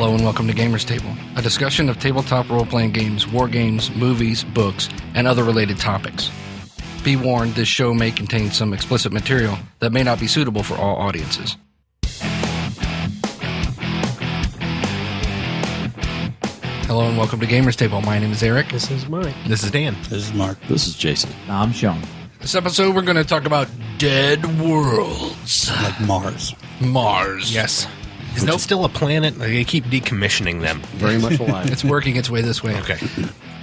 Hello and welcome to Gamers Table, a discussion of tabletop role-playing games, war games, movies, books, and other related topics. Be warned, this show may contain some explicit material that may not be suitable for all audiences. Hello and welcome to Gamers Table. My name is Eric. This is Mike. This is Dan. This is Mark. This is Jason. I'm Sean. This episode we're going to talk about Dead Worlds. Like Mars. Mars. Yes. Is that still a planet? They keep decommissioning them. Very much alive. It's working its way this way. Okay.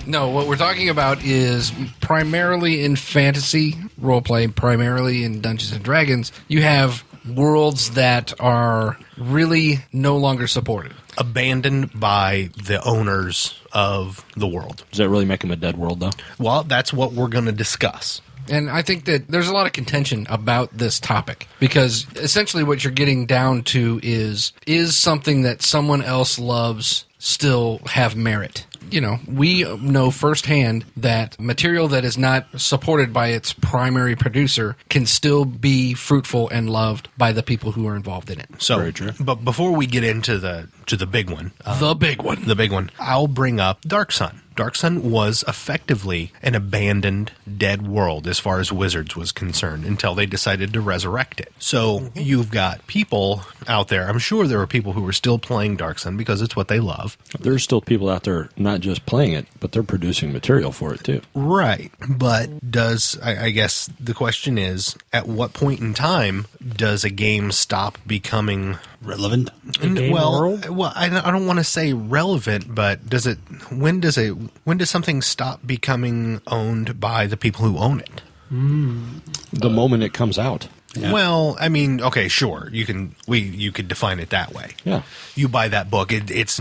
No, what we're talking about is primarily in fantasy role-play, primarily in Dungeons & Dragons. You have worlds that are really no longer supported. Abandoned by the owners of the world. Does that really make them a dead world, though? Well, that's what we're going to discuss. And I think that there's a lot of contention about this topic because essentially what you're getting down to is something that someone else loves still have merit? You know, we know firsthand that material that is not supported by its primary producer can still be fruitful and loved by the people who are involved in it. So, Very true. But before we get into the big one, The big one, I'll bring up Dark Sun. Dark Sun was effectively an abandoned, dead world as far as Wizards was concerned until they decided to resurrect it. So you've got people out there, I'm sure there are people who are still playing Dark Sun because it's what they love. There's still people out there not just playing it, but they're producing material for it, too. Right. But I guess the question is, at what point in time does a game stop becoming Relevant. Well, I don't want to say relevant, but when does something stop becoming owned by the people who own it? The moment it comes out. Yeah. Well, I mean, okay, sure, you could define it that way. Yeah. You buy that book, it's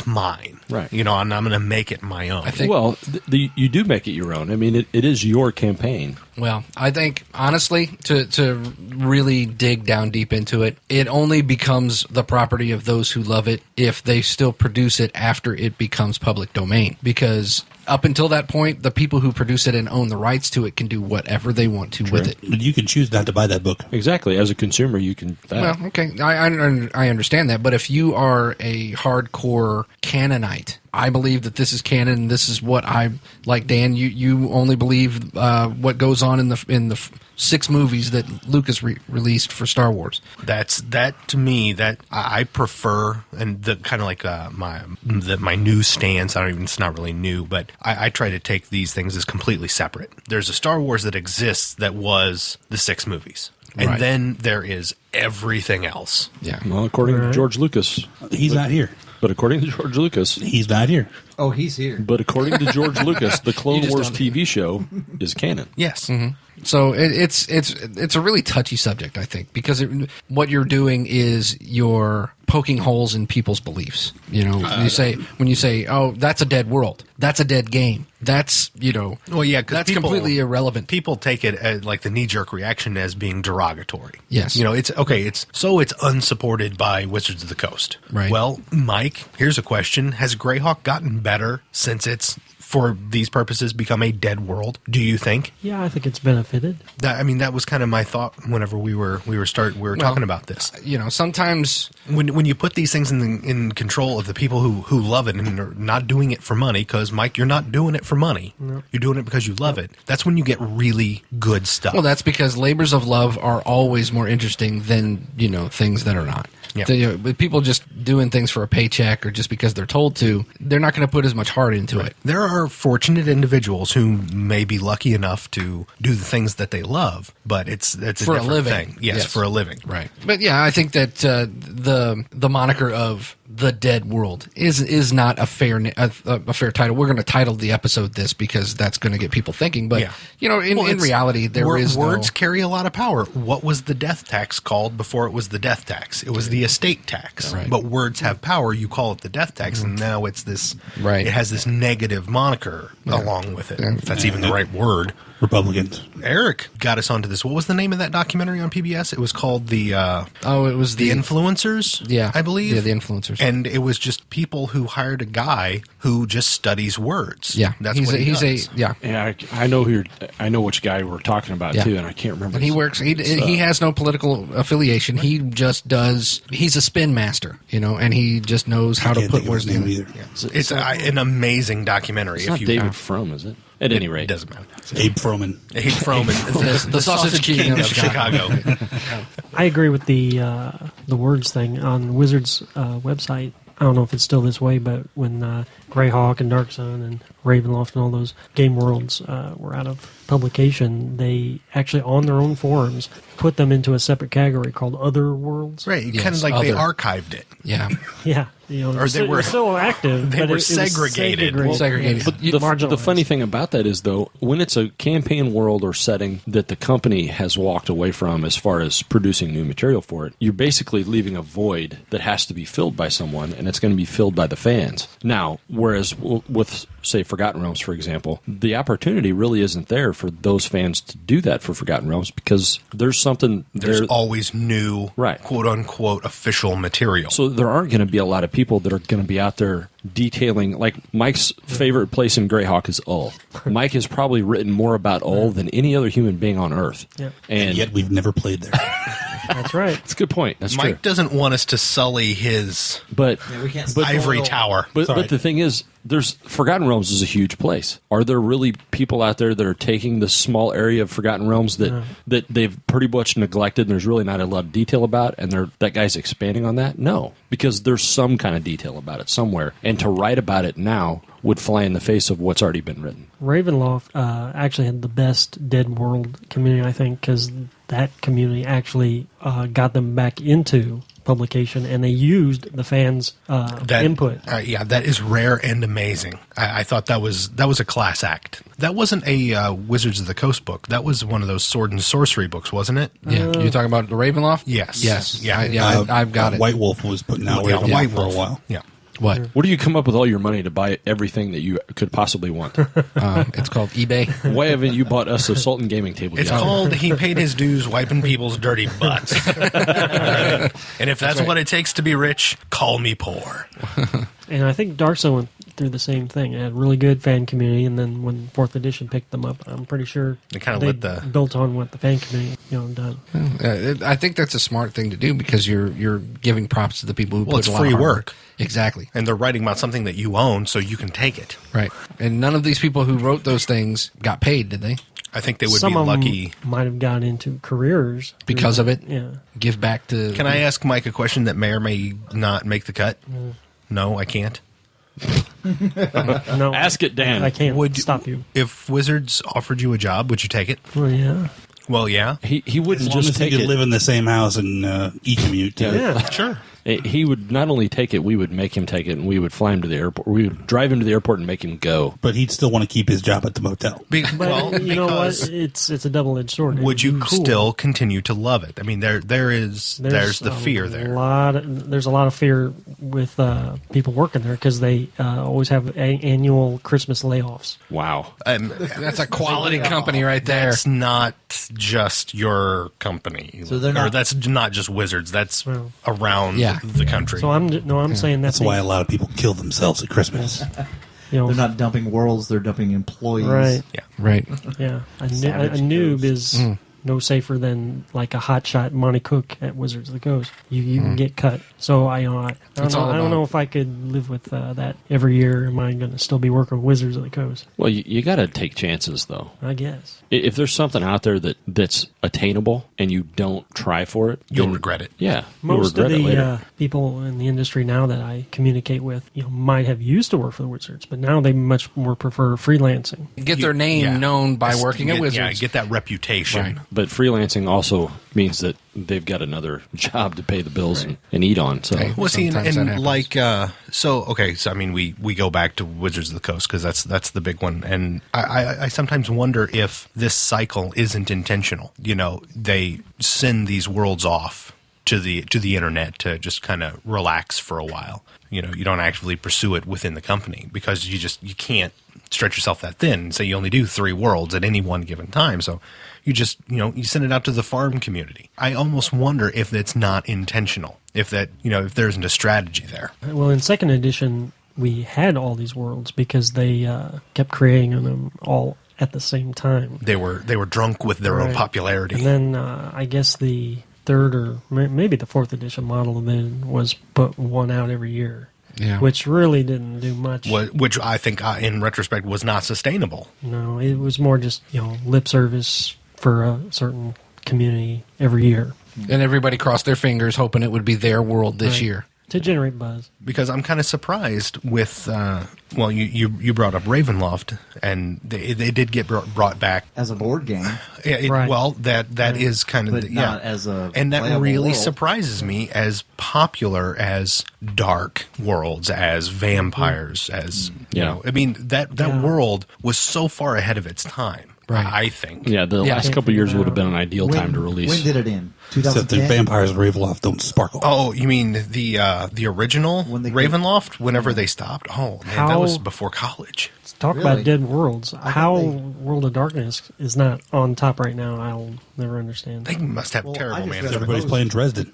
mine. Right. You know, and I'm going to make it my own. I think. Well, you do make it your own. I mean, it is your campaign. Well, I think, honestly, to really dig down deep into it, it only becomes the property of those who love it if they still produce it after it becomes public domain. Because up until that point, the people who produce it and own the rights to it can do whatever they want to with it. But you can choose not to buy that book. Exactly. As a consumer, you can... Well, okay, I understand that, but if you are a hardcore canonite, I believe that this is canon. This is what I like. Dan, you only believe what goes on in the 6 movies that Lucas released for Star Wars. That to me, that I prefer, and the kind of like my new stance. It's not really new, but I try to take these things as completely separate. There's a Star Wars that exists that was the 6 movies. And Right. then there is everything else. Yeah. Well, according to George Lucas. He's not here. But according to George Lucas... He's not here. Oh, he's here. But according to George Lucas, the Clone just Wars don't- TV show is canon. Yes. So it's a really touchy subject, I think, because what you're doing is you're poking holes in people's beliefs. You know, when you say, "Oh, that's a dead world. That's a dead game." That's Well, yeah, 'cause that's people- completely irrelevant. People take it as like the knee-jerk reaction as being derogatory. Yes. You know, it's unsupported by Wizards of the Coast. Right. Well, Mike, here's a question. Has Greyhawk gotten better since it's, for these purposes, become a dead world, do you think? Yeah, I think it's benefited. That was kind of my thought whenever we were talking about this. Sometimes When you put these things in control of the people who love it and are not doing it for money, because Mike, you're not doing it for money. No. You're doing it because you love it. That's when you get really good stuff. Well, that's because labors of love are always more interesting than, things that are not. Yeah. With people just doing things for a paycheck or just because they're told to, they're not going to put as much heart into it. There are fortunate individuals who may be lucky enough to do the things that they love, but it's a For a different living. thing. Yes, for a living. Right. But yeah, I think that the moniker of the dead world is not a fair title. We're going to title the episode this because that's going to get people thinking. But in reality, words carry a lot of power. What was the death tax called before it was the death tax? It was the estate tax. Right. But words have power. You call it the death tax, and now it's this. Right. It has this negative moniker along with it. If that's even the right word. Republicans. Eric got us onto this. What was the name of that documentary on PBS? It was called it was The Influencers, Yeah. I believe. Yeah, The Influencers. And it was just people who hired a guy who just studies words. Yeah. That's what he does. Yeah, I know I know which guy we're talking about Yeah. too, and I can't remember. And he works. He has no political affiliation. He just does. He's a spin master, and he just knows how to Can't put think of words his name together. either. It's an amazing documentary. It's not David Frum, is it? At any rate, It doesn't matter. Abe Froman. Abe Froman, The Sausage King of Chicago. I agree with the words thing on Wizards' website. I don't know if it's still this way, but when Greyhawk and Dark Sun and Ravenloft and all those game worlds were out of publication, they actually on their own forums put them into a separate category called Other Worlds. Right, Yes, kind of like they other. archived it. Yeah. Yeah, Or they it were- was still active. they but were it was segregated. Segregated. But The marginalized. funny thing about that is, though, when it's a campaign world or setting that the company has walked away from as far as producing new material for it, you're basically leaving a void that has to be filled by someone, and it's going to be filled by the fans. Now, whereas with, say, Forgotten Realms, for example, the opportunity really isn't there for those fans to do that for Forgotten Realms because there's something There's there. always new, Right. quote-unquote, official material. So there aren't going to be a lot of people that are going to be out there detailing. Like Mike's favorite place in Greyhawk is Ull. Mike has probably written more about Ull than any other human being on Earth. Yeah. And Yet we've never played there. That's right. it's a good point. That's Mike true. doesn't want us to sully his But we can't but, ivory tower. but the thing is, there's Forgotten Realms is a huge place. Are there really people out there that are taking this small area of Forgotten Realms that they've pretty much neglected and there's really not a lot of detail about, and that guy's expanding on that? No, because there's some kind of detail about it somewhere, and to write about it now would fly in the face of what's already been written. Ravenloft actually had the best Dead World community, I think, because that community actually got them back into publication, and they used the fans' input. Yeah, that is rare and amazing. I thought that was a class act. That wasn't a Wizards of the Coast book. That was one of those sword and sorcery books, wasn't it? Yeah. You're talking about the Ravenloft? Yes. Yes. Yeah. I've got it. White Wolf was putting out Yeah, Ravenloft White for a Wolf. while. Yeah. What? Where do you come up with all your money to buy everything that you could possibly want? It's called eBay. Why haven't you bought us a Sultan gaming table It's yet? called He Paid His Dues Wiping People's Dirty Butts. And if that's what it takes to be rich, call me poor. And I think Dark Sun went through the same thing. It had a really good fan community, and then when 4th edition picked them up, I'm pretty sure They kinda let the- built on what the fan community done. I think that's a smart thing to do because you're giving props to the people who Well, put it's a lot free of hard work. Exactly. And they're writing about something that you own, so you can take it. Right. And none of these people who wrote those things got paid, did they? I think they would Some be of them lucky. might have gotten into careers Because of it? Yeah. Give back to. Can I ask Mike a question that may or may not make the cut? No, I can't. No, Ask it, Dan. I can't Would stop you. If Wizards offered you a job, would you take it? Well, yeah. Well, yeah. He As wouldn't long just as you take could it. live in the same house and e-commute. Yeah. Sure. He would not only take it, we would make him take it, and we would fly him to the airport. We would drive him to the airport and make him go. But he'd still want to keep his job at the motel. But Well, you know what? because It's a double-edged sword. would you It'd be cool. still continue to love it? I mean, there's the fear there. There's a lot of fear with people working there because they always have annual Christmas layoffs. Wow. That's a quality company right there. That's not just your company. So they're or not- that's not just Wizards. That's Well, around Yeah. the country. So I'm saying That's why a lot of people kill themselves at Christmas. they're They're not dumping worlds; they're dumping employees. right. Right. Yeah, a Savage noob Ghost. is no safer than like a hotshot Monty Cook at Wizards of the Coast. You can get cut. So I don't It's all know. I don't about- know if I could live with that every year. Am I going to still be working with Wizards of the Coast? Well, you got to take chances, though. I guess. If there's something out there that's attainable and you don't try for it, You'll then- regret it. Yeah, you'll Most regret of it later. the people in the industry now that I communicate with, might have used to work for the Wizards, but now they much more prefer freelancing. Get their name Yeah. known by working at Get- Wizards. Yeah, get that reputation. Right. But freelancing also means that they've got another job to pay the bills and eat on. So Hey. Well, see, Sometimes that and happens. like, so I mean, we go back to Wizards of the Coast because that's the big one, and I sometimes wonder if this cycle isn't intentional. They send these worlds off to the internet to just kind of relax for a while. You don't actively pursue it within the company because you can't stretch yourself that thin and say you only do 3 worlds at any one given time. So you just, you send it out to the farm community. I almost wonder if it's not intentional, if that, if there isn't a strategy there. Well, in second edition, we had all these worlds because they kept creating them all at the same time. They were drunk with their own popularity. And then I guess the third or maybe the fourth edition model then was put one out every year. Yeah. Which really didn't do much. Which I think, in retrospect, was not sustainable. No, it was more just lip service for a certain community every year. And everybody crossed their fingers hoping it would be their world this Right. year. To generate buzz. Because I'm kind of surprised with, you brought up Ravenloft, and they did get brought back. As a board game, Right. Well, that is kind of but not as a and that playable really world. surprises me, as popular as Dark Worlds, as vampires, as I mean that Yeah. world was so far ahead of its time. Right. I think. Yeah, the Yeah. last couple of years would have been an ideal time to release. When did it end? Except the 2010? vampires of Ravenloft don't sparkle. Oh, you mean the original When they- Ravenloft? Whenever they stopped? Oh man, that was before college. Let's talk Really? about Dead Worlds. thought How they- World of Darkness is not on top right now, I'll never understand. They must have Well, I terrible just management. read Everybody's playing Dresden.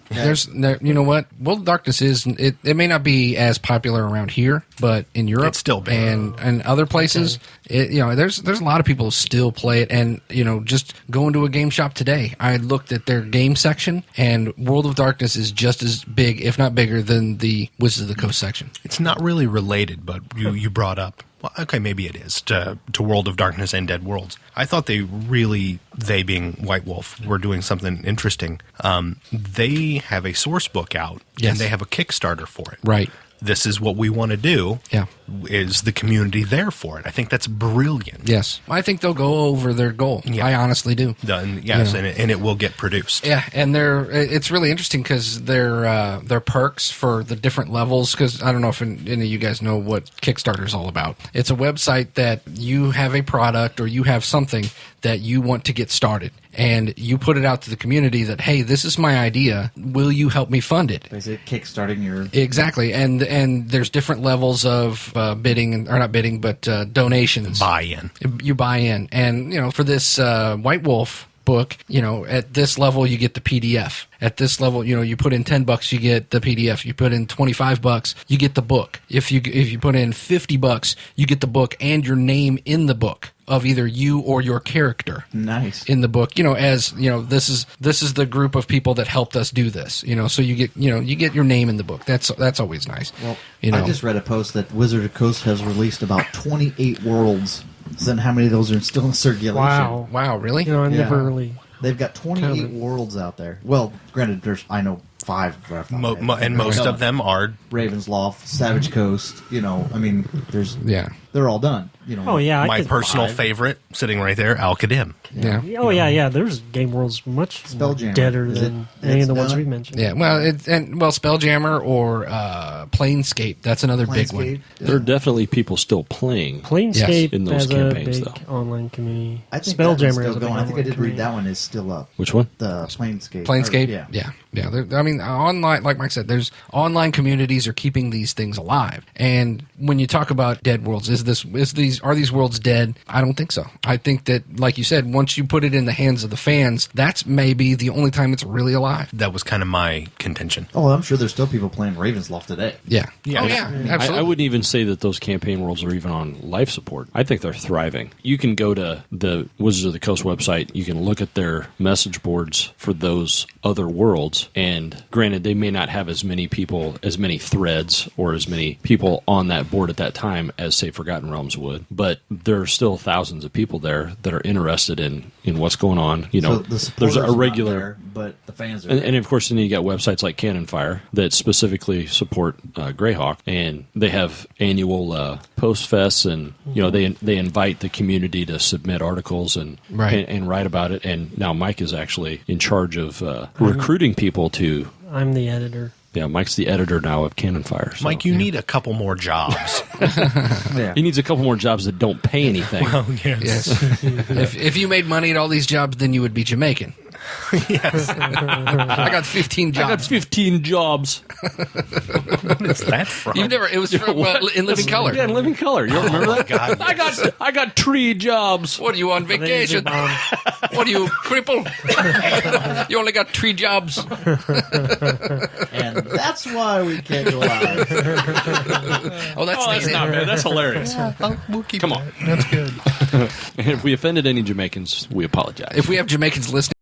You know what? World of Darkness is it may not be as popular around here, but in Europe It's still big. and other places, there's a lot of people who still play it. And just going to a game shop today, I looked at their game section, and World of Darkness is just as big, if not bigger, than the Wizards of the Coast section. It's not really related, but you brought up. Well, okay, maybe it is to World of Darkness and Dead Worlds. I thought they being White Wolf, were doing something interesting. They have a source book out, Yes. and they have a Kickstarter for it. Right. This is what we want to do. Yeah. Is the community there for it? I think that's brilliant. Yes. I think they'll go over their goal. Yeah. I honestly do. Yes, and it will get produced. Yeah, and it's really interesting because their perks for the different levels, because I don't know if any of you guys know what Kickstarter is all about. It's a website that you have a product or you have something that you want to get started, and you put it out to the community that, hey, this is my idea. Will you help me fund it? Basically, kickstarting your Exactly, and there's different levels of bidding, or not bidding, but donations. Buy-in. You buy in, and for this White Wolf book, at this level you get the PDF. At this level, you put in $10, you get the PDF. You put in $25, you get the book. If you put in $50, you get the book and your name in the book of either you or your character. nice. In the book, this is the group of people that helped us do this. So you get your name in the book. That's always nice. Well, you know. I just read a post that Wizard of the Coast has released about 28 worlds. So then how many of those are still in circulation? Wow, really? I Yeah. never really. They've got 28 Counted. worlds out there. Well, granted, I know 5. Right off the top of my head. And most of them are Ravensloft, Savage Coast. They're all done. Oh yeah, my I could, personal 5. favorite, sitting right there, Al-Qadim. Yeah. Oh yeah. There's game worlds much Spelljammer. deader Is than it- any it's of the ones done? we mentioned. Yeah, well, Spelljammer or Planescape. That's another big one. Planescape. There are definitely people still playing. Planescape In those has campaigns, a big though. online community. I think that one's Spelljammer still has a big going. I think I online did community. read that one is still up. Which one? The Planescape. Planescape. Or- Yeah. Online, like Mike said, there's online communities are keeping these things alive. And when you talk about dead worlds, are these worlds dead? I don't think so. I think that, like you said, once you put it in the hands of the fans, that's maybe the only time it's really alive. That was kind of my contention. Oh, I'm sure there's still people playing Ravensloft today. Yeah. Yeah. Oh yeah. Absolutely. I wouldn't even say that those campaign worlds are even on life support. I think they're thriving. You can go to the Wizards of the Coast website. You can look at their message boards for those other worlds. And granted, they may not have as many people, as many threads, or as many people on that board at that time as, say, Forgotten Realms would. But there are still thousands of people there that are interested in what's going on. So the There's supporters a are not regular. there, but the fans are. And of course, then you got websites like Cannon Fire that specifically support Greyhawk, and they have annual post fests, and they invite the community to submit articles and Right. and write about it. And now Mike is actually in charge of recruiting people to. I'm the editor. Yeah, Mike's the editor now of Cannon Fire. So. Mike, you need a couple more jobs. yeah. He needs a couple more jobs that don't pay anything. Yes. If you made money at all these jobs, then you would be Jamaican. Yes. I got 15 I got jobs. 15 jobs. What is that from? You've never. It was from In Living Color. Yeah, in Living Color. You don't remember that? God, I got 3 jobs. What are you on vacation? What are you, cripple? You only got 3 jobs. And that's why we can't go live. Oh, that's That's the not bad. That's hilarious. we'll keep Come on. that. That's good. If we offended any Jamaicans, we apologize. If we have Jamaicans listening.